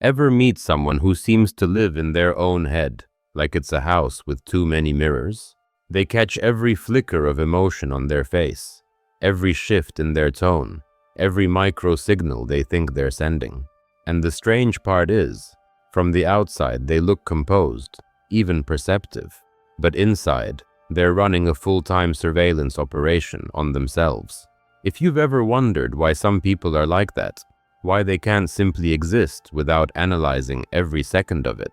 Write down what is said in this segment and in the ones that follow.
Ever meet someone who seems to live in their own head, like it's a house with too many mirrors? They catch every flicker of emotion on their face, every shift in their tone, every micro signal they think they're sending. And the strange part is, from the outside they look composed, even perceptive, but inside, they're running a full-time surveillance operation on themselves. If you've ever wondered why some people are like that, why they can't simply exist without analyzing every second of it,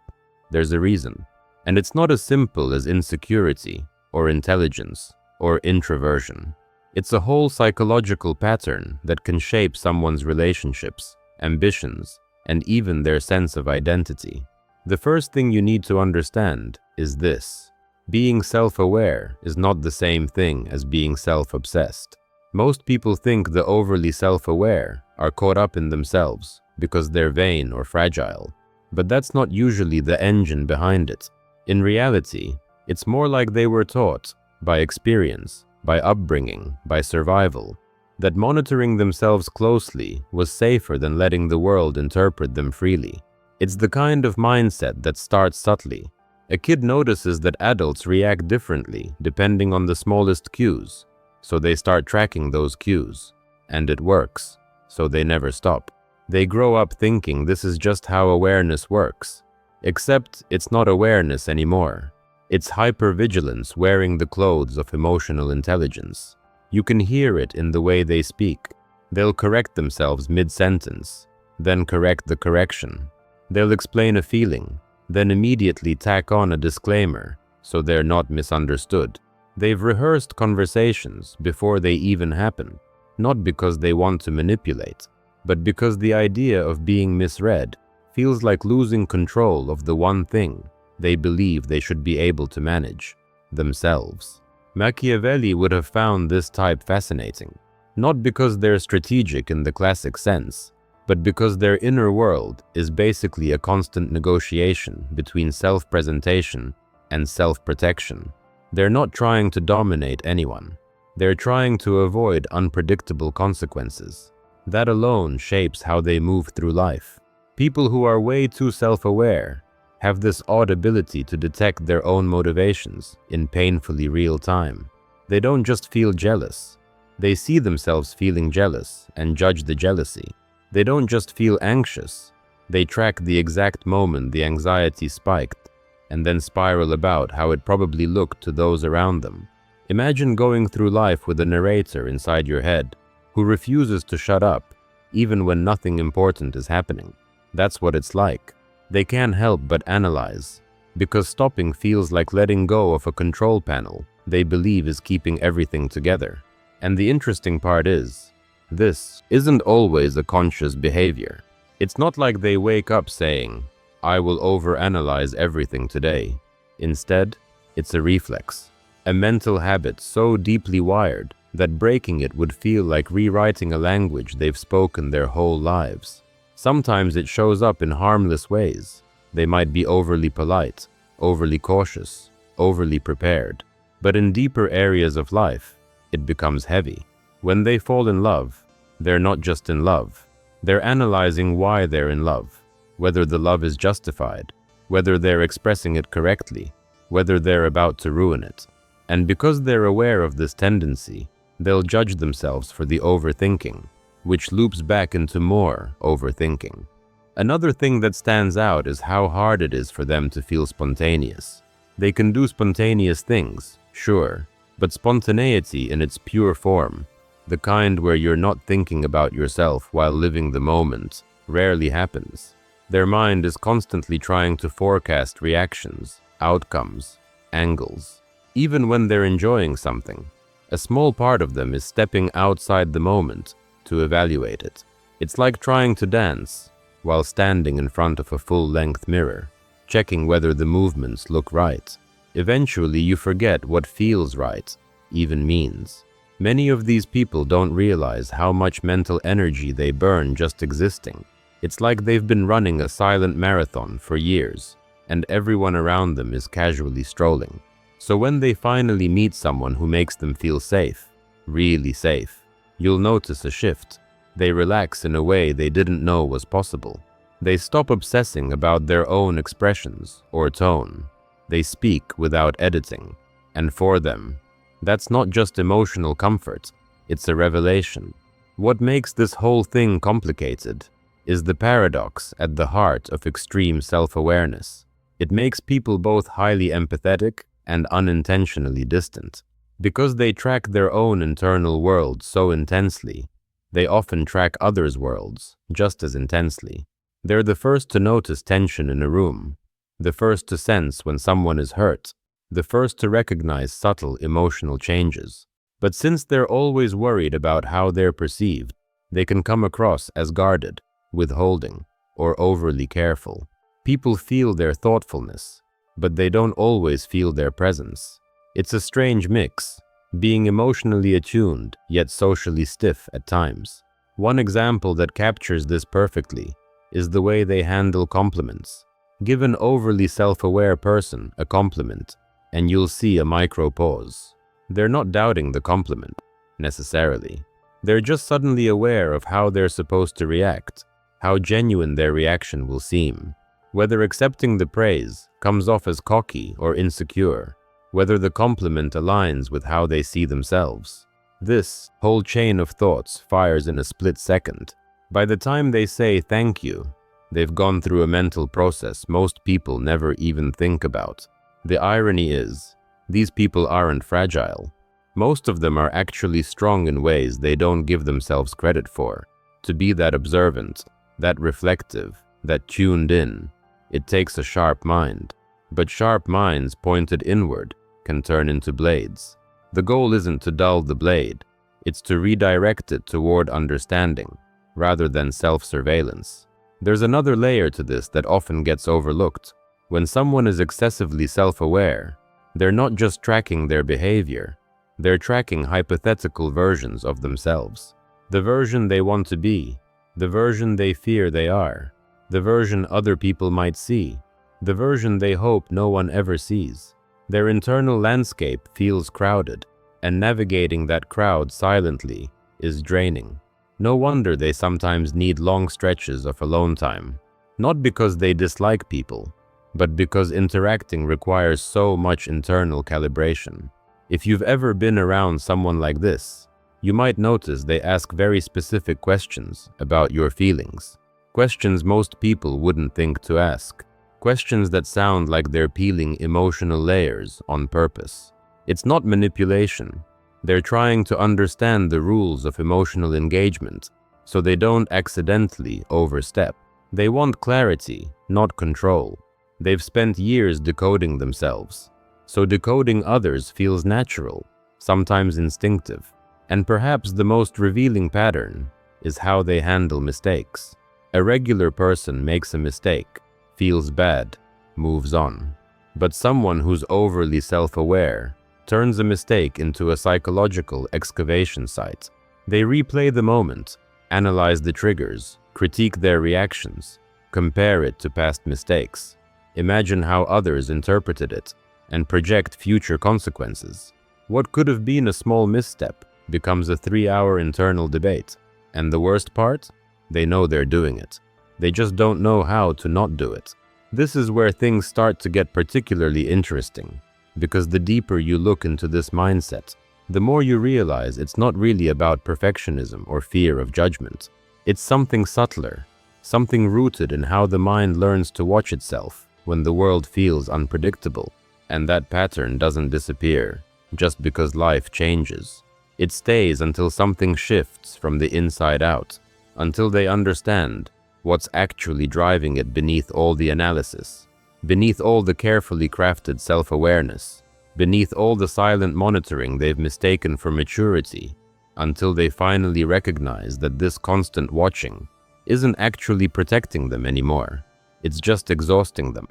there's a reason. And it's not as simple as insecurity, or intelligence, or introversion. It's a whole psychological pattern that can shape someone's relationships, ambitions, and even their sense of identity. The first thing you need to understand is this. Being self-aware is not the same thing as being self-obsessed. Most people think the overly self-aware are caught up in themselves because they're vain or fragile, but that's not usually the engine behind it. In reality, it's more like they were taught, by experience, by upbringing, by survival, that monitoring themselves closely was safer than letting the world interpret them freely. It's the kind of mindset that starts subtly. A kid notices that adults react differently depending on the smallest cues, so they start tracking those cues. And it works, so they never stop. They grow up thinking this is just how awareness works. Except it's not awareness anymore. It's hypervigilance wearing the clothes of emotional intelligence. You can hear it in the way they speak. They'll correct themselves mid-sentence, then correct the correction. They'll explain a feeling, then immediately tack on a disclaimer, so they're not misunderstood. They've rehearsed conversations before they even happen, not because they want to manipulate, but because the idea of being misread feels like losing control of the one thing they believe they should be able to manage, themselves. Machiavelli would have found this type fascinating, not because they're strategic in the classic sense, but because their inner world is basically a constant negotiation between self-presentation and self-protection. They're not trying to dominate anyone. They're trying to avoid unpredictable consequences. That alone shapes how they move through life. People who are way too self-aware have this odd ability to detect their own motivations in painfully real time. They don't just feel jealous. They see themselves feeling jealous and judge the jealousy. They don't just feel anxious. They track the exact moment the anxiety spiked and then spiral about how it probably looked to those around them. Imagine going through life with a narrator inside your head who refuses to shut up even when nothing important is happening. That's what it's like. They can't help but analyze, because stopping feels like letting go of a control panel they believe is keeping everything together. And the interesting part is, this isn't always a conscious behavior. It's not like they wake up saying, "I will overanalyze everything today." Instead, it's a reflex, a mental habit so deeply wired that breaking it would feel like rewriting a language they've spoken their whole lives. Sometimes it shows up in harmless ways. They might be overly polite, overly cautious, overly prepared. But in deeper areas of life, it becomes heavy. When they fall in love, they're not just in love. They're analyzing why they're in love, whether the love is justified, whether they're expressing it correctly, whether they're about to ruin it. And because they're aware of this tendency, they'll judge themselves for the overthinking, which loops back into more overthinking. Another thing that stands out is how hard it is for them to feel spontaneous. They can do spontaneous things, sure, but spontaneity in its pure form, the kind where you're not thinking about yourself while living the moment, rarely happens. Their mind is constantly trying to forecast reactions, outcomes, angles. Even when they're enjoying something, a small part of them is stepping outside the moment to evaluate it. It's like trying to dance while standing in front of a full-length mirror, checking whether the movements look right. Eventually, you forget what feels right even means. Many of these people don't realize how much mental energy they burn just existing. It's like they've been running a silent marathon for years, and everyone around them is casually strolling. So when they finally meet someone who makes them feel safe, really safe, you'll notice a shift. They relax in a way they didn't know was possible. They stop obsessing about their own expressions or tone. They speak without editing. And for them, that's not just emotional comfort, it's a revelation. What makes this whole thing complicated is the paradox at the heart of extreme self-awareness. It makes people both highly empathetic and unintentionally distant. Because they track their own internal world so intensely, they often track others' worlds just as intensely. They're the first to notice tension in a room, the first to sense when someone is hurt, the first to recognize subtle emotional changes. But since they're always worried about how they're perceived, they can come across as guarded, withholding, or overly careful. People feel their thoughtfulness, but they don't always feel their presence. It's a strange mix, being emotionally attuned yet socially stiff at times. One example that captures this perfectly is the way they handle compliments. Give an overly self-aware person a compliment, and you'll see a micro pause. They're not doubting the compliment, necessarily. They're just suddenly aware of how they're supposed to react, how genuine their reaction will seem. Whether accepting the praise comes off as cocky or insecure, whether the compliment aligns with how they see themselves. This whole chain of thoughts fires in a split second. By the time they say thank you, they've gone through a mental process most people never even think about. The irony is, these people aren't fragile. Most of them are actually strong in ways they don't give themselves credit for. To be that observant, that reflective, that tuned in, it takes a sharp mind. But sharp minds pointed inward can turn into blades. The goal isn't to dull the blade, it's to redirect it toward understanding, rather than self-surveillance. There's another layer to this that often gets overlooked. When someone is excessively self-aware, they're not just tracking their behavior, they're tracking hypothetical versions of themselves. The version they want to be, the version they fear they are, the version other people might see, the version they hope no one ever sees. Their internal landscape feels crowded, and navigating that crowd silently is draining. No wonder they sometimes need long stretches of alone time. Not because they dislike people, but because interacting requires so much internal calibration. If you've ever been around someone like this, you might notice they ask very specific questions about your feelings. Questions most people wouldn't think to ask. Questions that sound like they're peeling emotional layers on purpose. It's not manipulation. They're trying to understand the rules of emotional engagement so they don't accidentally overstep. They want clarity, not control. They've spent years decoding themselves, so decoding others feels natural, sometimes instinctive. And perhaps the most revealing pattern is how they handle mistakes. A regular person makes a mistake, feels bad, moves on. But someone who's overly self-aware turns a mistake into a psychological excavation site. They replay the moment, analyze the triggers, critique their reactions, compare it to past mistakes, imagine how others interpreted it, and project future consequences. What could have been a small misstep becomes a 3-hour internal debate. And the worst part? They know they're doing it. They just don't know how to not do it. This is where things start to get particularly interesting, because the deeper you look into this mindset, the more you realize it's not really about perfectionism or fear of judgment. It's something subtler, something rooted in how the mind learns to watch itself when the world feels unpredictable. And that pattern doesn't disappear just because life changes. It stays until something shifts from the inside out, until they understand what's actually driving it beneath all the analysis, beneath all the carefully crafted self-awareness, beneath all the silent monitoring they've mistaken for maturity, until they finally recognize that this constant watching isn't actually protecting them anymore. It's just exhausting them.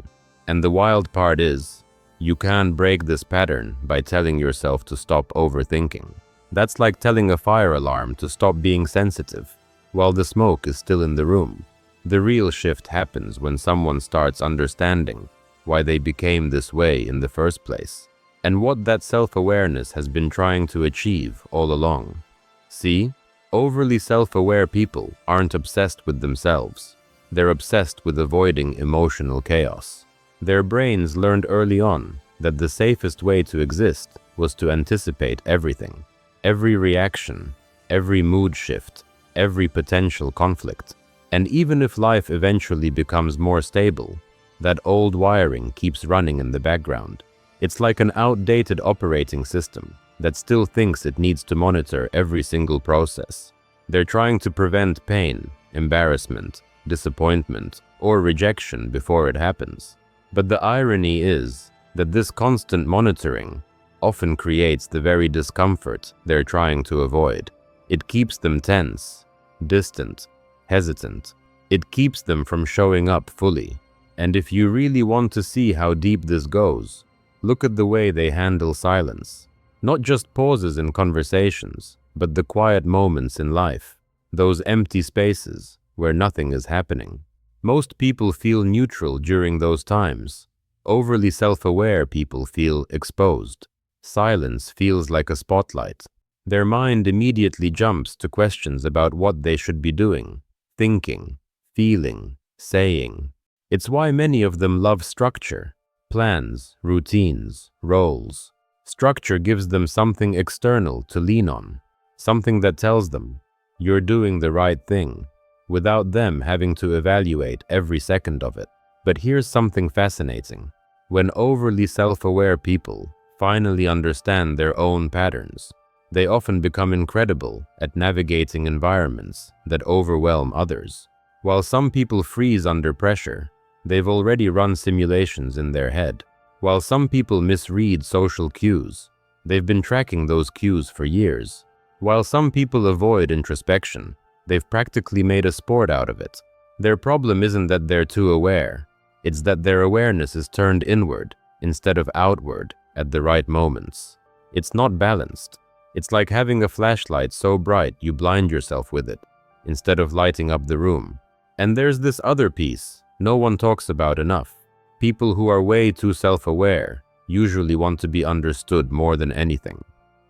And the wild part is, you can't break this pattern by telling yourself to stop overthinking. That's like telling a fire alarm to stop being sensitive while the smoke is still in the room. The real shift happens when someone starts understanding why they became this way in the first place, and what that self-awareness has been trying to achieve all along. See, overly self-aware people aren't obsessed with themselves. They're obsessed with avoiding emotional chaos. Their brains learned early on that the safest way to exist was to anticipate everything, every reaction, every mood shift, every potential conflict. And even if life eventually becomes more stable, that old wiring keeps running in the background. It's like an outdated operating system that still thinks it needs to monitor every single process. They're trying to prevent pain, embarrassment, disappointment, or rejection before it happens. But the irony is that this constant monitoring often creates the very discomfort they're trying to avoid. It keeps them tense, distant, hesitant. It keeps them from showing up fully. And if you really want to see how deep this goes, look at the way they handle silence. Not just pauses in conversations, but the quiet moments in life, those empty spaces where nothing is happening. Most people feel neutral during those times. Overly self-aware people feel exposed. Silence feels like a spotlight. Their mind immediately jumps to questions about what they should be doing, thinking, feeling, saying. It's why many of them love structure, plans, routines, roles. Structure gives them something external to lean on, something that tells them, you're doing the right thing, without them having to evaluate every second of it. But here's something fascinating. When overly self-aware people finally understand their own patterns, they often become incredible at navigating environments that overwhelm others. While some people freeze under pressure, they've already run simulations in their head. While some people misread social cues, they've been tracking those cues for years. While some people avoid introspection, they've practically made a sport out of it. Their problem isn't that they're too aware, it's that their awareness is turned inward instead of outward at the right moments. It's not balanced. It's like having a flashlight so bright you blind yourself with it, instead of lighting up the room. And there's this other piece no one talks about enough. People who are way too self-aware usually want to be understood more than anything.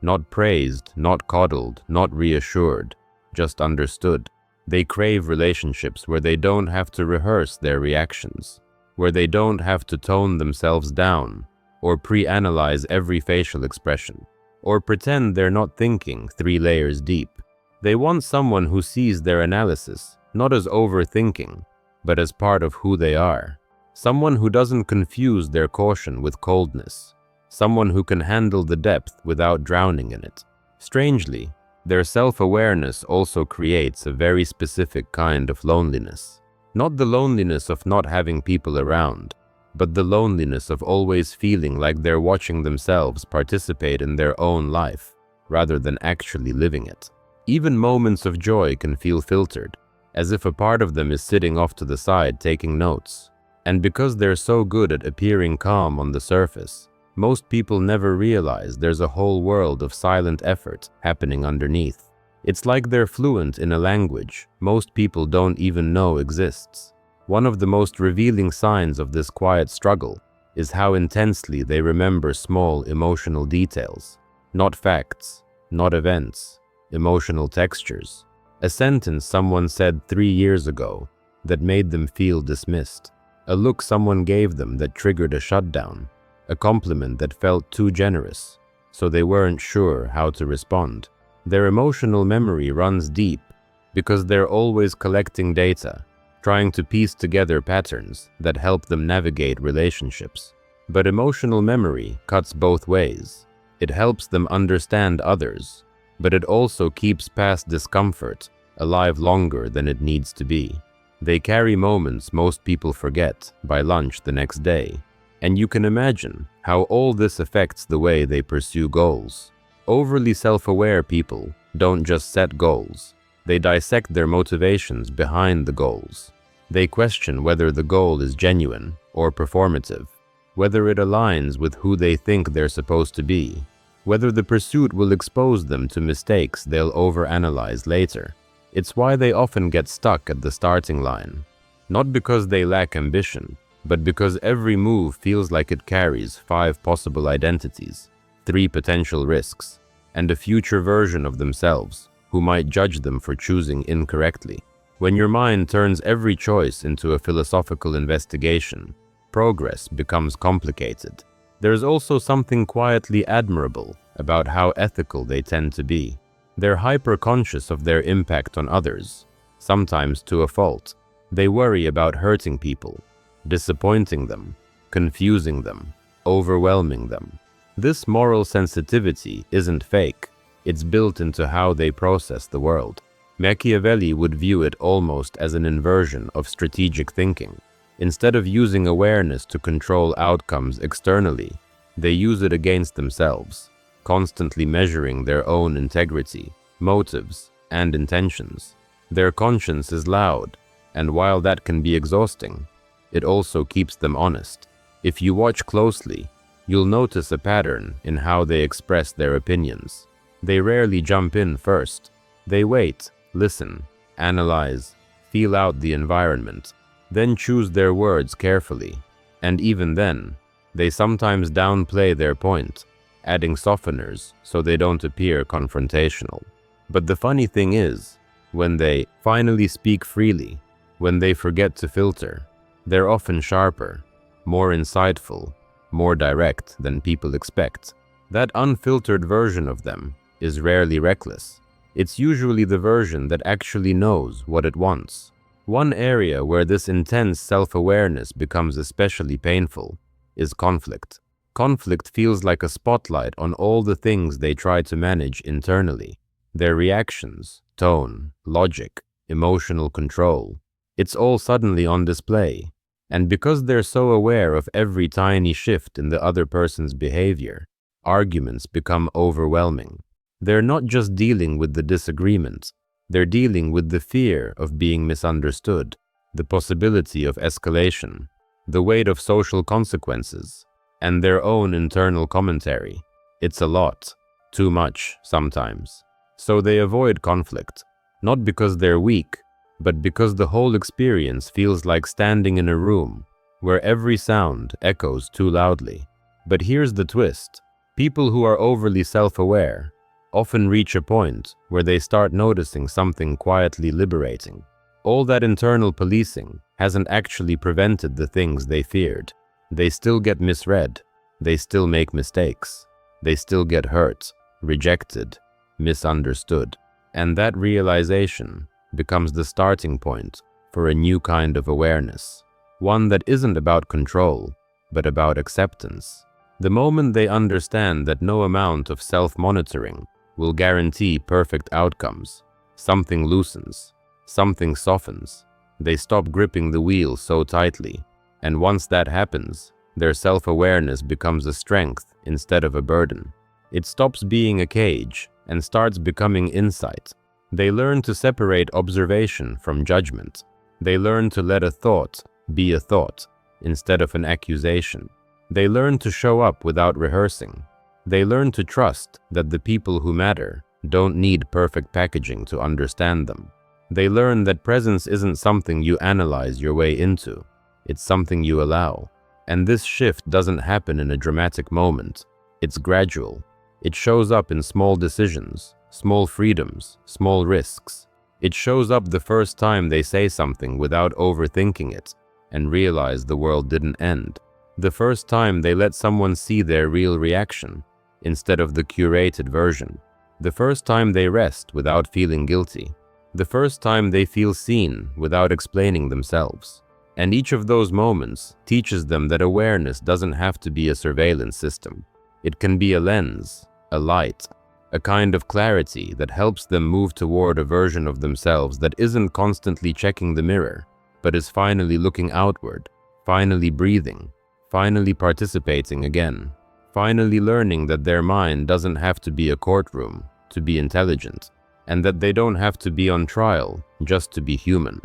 Not praised, not coddled, not reassured, just understood. They crave relationships where they don't have to rehearse their reactions, where they don't have to tone themselves down, or pre-analyze every facial expression, or pretend they're not thinking 3 layers deep. They want someone who sees their analysis not as overthinking, but as part of who they are. Someone who doesn't confuse their caution with coldness. Someone who can handle the depth without drowning in it. Strangely, their self-awareness also creates a very specific kind of loneliness. Not the loneliness of not having people around, but the loneliness of always feeling like they're watching themselves participate in their own life, rather than actually living it. Even moments of joy can feel filtered, as if a part of them is sitting off to the side taking notes. And because they're so good at appearing calm on the surface, most people never realize there's a whole world of silent effort happening underneath. It's like they're fluent in a language most people don't even know exists. One of the most revealing signs of this quiet struggle is how intensely they remember small emotional details. Not facts, not events, emotional textures. A sentence someone said 3 years ago that made them feel dismissed. A look someone gave them that triggered a shutdown. A compliment that felt too generous, so they weren't sure how to respond. Their emotional memory runs deep because they're always collecting data, trying to piece together patterns that help them navigate relationships. But emotional memory cuts both ways. It helps them understand others, but it also keeps past discomfort alive longer than it needs to be. They carry moments most people forget by lunch the next day. And you can imagine how all this affects the way they pursue goals. Overly self-aware people don't just set goals. They dissect their motivations behind the goals. They question whether the goal is genuine or performative, whether it aligns with who they think they're supposed to be, whether the pursuit will expose them to mistakes they'll overanalyze later. It's why they often get stuck at the starting line, not because they lack ambition, but because every move feels like it carries 5 possible identities, 3 potential risks, and a future version of themselves who might judge them for choosing incorrectly. When your mind turns every choice into a philosophical investigation, progress becomes complicated. There's also something quietly admirable about how ethical they tend to be. They're hyper-conscious of their impact on others, sometimes to a fault. They worry about hurting people, disappointing them, confusing them, overwhelming them. This moral sensitivity isn't fake. It's built into how they process the world. Machiavelli would view it almost as an inversion of strategic thinking. Instead of using awareness to control outcomes externally, they use it against themselves, constantly measuring their own integrity, motives, and intentions. Their conscience is loud, and while that can be exhausting, it also keeps them honest. If you watch closely, you'll notice a pattern in how they express their opinions. They rarely jump in first. They wait, listen, analyze, feel out the environment, then choose their words carefully. And even then, they sometimes downplay their point, adding softeners so they don't appear confrontational. But the funny thing is, when they finally speak freely, when they forget to filter, they're often sharper, more insightful, more direct than people expect. That unfiltered version of them is rarely reckless. It's usually the version that actually knows what it wants. One area where this intense self-awareness becomes especially painful is conflict. Conflict feels like a spotlight on all the things they try to manage internally. Their reactions, tone, logic, emotional control. It's all suddenly on display. And because they're so aware of every tiny shift in the other person's behavior, arguments become overwhelming. They're not just dealing with the disagreement, they're dealing with the fear of being misunderstood, the possibility of escalation, the weight of social consequences, and their own internal commentary. It's a lot, too much sometimes. So they avoid conflict, not because they're weak, but because the whole experience feels like standing in a room where every sound echoes too loudly. But here's the twist. People who are overly self-aware often reach a point where they start noticing something quietly liberating. All that internal policing hasn't actually prevented the things they feared. They still get misread. They still make mistakes. They still get hurt, rejected, misunderstood. And that realization becomes the starting point for a new kind of awareness, one that isn't about control, but about acceptance. The moment they understand that no amount of self-monitoring will guarantee perfect outcomes, something loosens, something softens. They stop gripping the wheel so tightly, and once that happens, their self-awareness becomes a strength instead of a burden. It stops being a cage and starts becoming insight. They learn to separate observation from judgment. They learn to let a thought be a thought instead of an accusation. They learn to show up without rehearsing. They learn to trust that the people who matter don't need perfect packaging to understand them. They learn that presence isn't something you analyze your way into. It's something you allow. And this shift doesn't happen in a dramatic moment. It's gradual. It shows up in small decisions, small freedoms, small risks. It shows up the first time they say something without overthinking it and realize the world didn't end. The first time they let someone see their real reaction instead of the curated version. The first time they rest without feeling guilty. The first time they feel seen without explaining themselves. And each of those moments teaches them that awareness doesn't have to be a surveillance system. It can be a lens, a light, a kind of clarity that helps them move toward a version of themselves that isn't constantly checking the mirror, but is finally looking outward, finally breathing, finally participating again, finally learning that their mind doesn't have to be a courtroom to be intelligent, and that they don't have to be on trial just to be human.